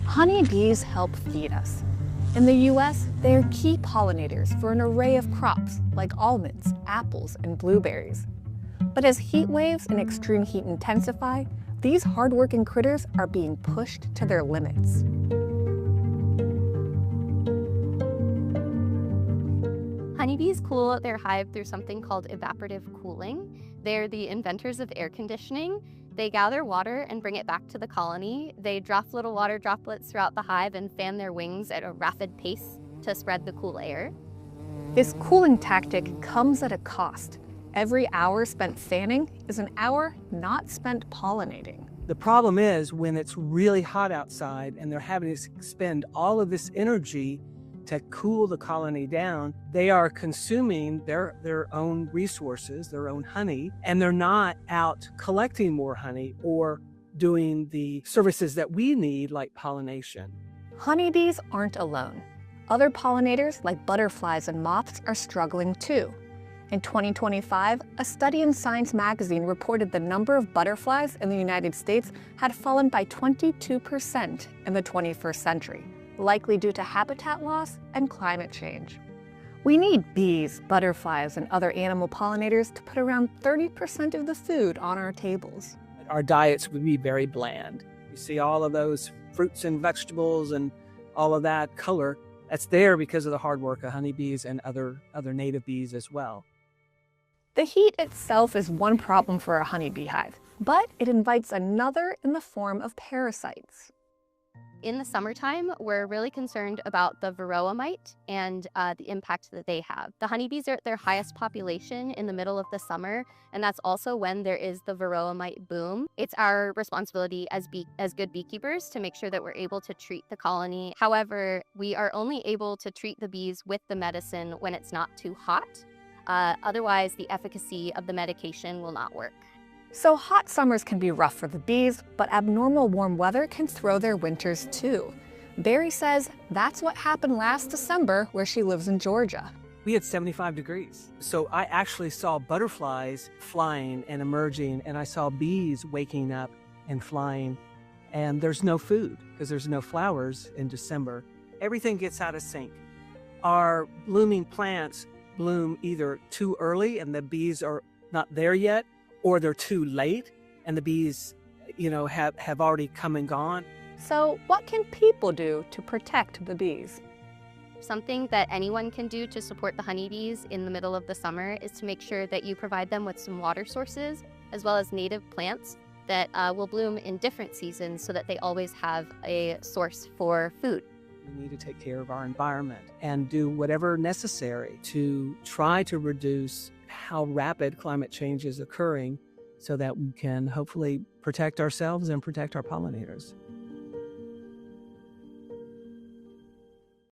Honeybees help feed us. In the US, they are key pollinators for an array of crops like almonds, apples, and blueberries. But as heat waves and extreme heat intensify, these hardworking critters are being pushed to their limits. Honeybees cool their hive through something called evaporative cooling. They're the inventors of air conditioning. They gather water and bring it back to the colony. They drop little water droplets throughout the hive and fan their wings at a rapid pace to spread the cool air. This cooling tactic comes at a cost. Every hour spent fanning is an hour not spent pollinating. The problem is when it's really hot outside and they're having to expend all of this energy to cool the colony down, they are consuming their own resources, their own honey, and they're not out collecting more honey or doing the services that we need, like pollination. Honeybees aren't alone. Other pollinators, like butterflies and moths, are struggling too. In 2025, a study in Science magazine reported the number of butterflies in the United States had fallen by 22% in the 21st century, likely due to habitat loss and climate change. We need bees, butterflies, and other animal pollinators to put around 30% of the food on our tables. Our diets would be very bland. You see all of those fruits and vegetables and all of that color, that's there because of the hard work of honeybees and other native bees as well. The heat itself is one problem for a honeybee hive, but it invites another in the form of parasites. In the summertime, we're really concerned about the varroa mite and the impact that they have. The honeybees are at their highest population in the middle of the summer, and that's also when there is the varroa mite boom. It's our responsibility as good beekeepers to make sure that we're able to treat the colony. However, we are only able to treat the bees with the medicine when it's not too hot. Otherwise, the efficacy of the medication will not work. So hot summers can be rough for the bees, but abnormal warm weather can throw their winters too. Barry says that's what happened last December where she lives in Georgia. We had 75 degrees. So I actually saw butterflies flying and emerging, and I saw bees waking up and flying. And there's no food because there's no flowers in December. Everything gets out of sync. Our blooming plants bloom either too early and the bees are not there yet, or they're too late and the bees, have already come and gone. So what can people do to protect the bees? Something that anyone can do to support the honeybees in the middle of the summer is to make sure that you provide them with some water sources as well as native plants that will bloom in different seasons so that they always have a source for food. We need to take care of our environment and do whatever necessary to try to reduce how rapid climate change is occurring so that we can hopefully protect ourselves and protect our pollinators.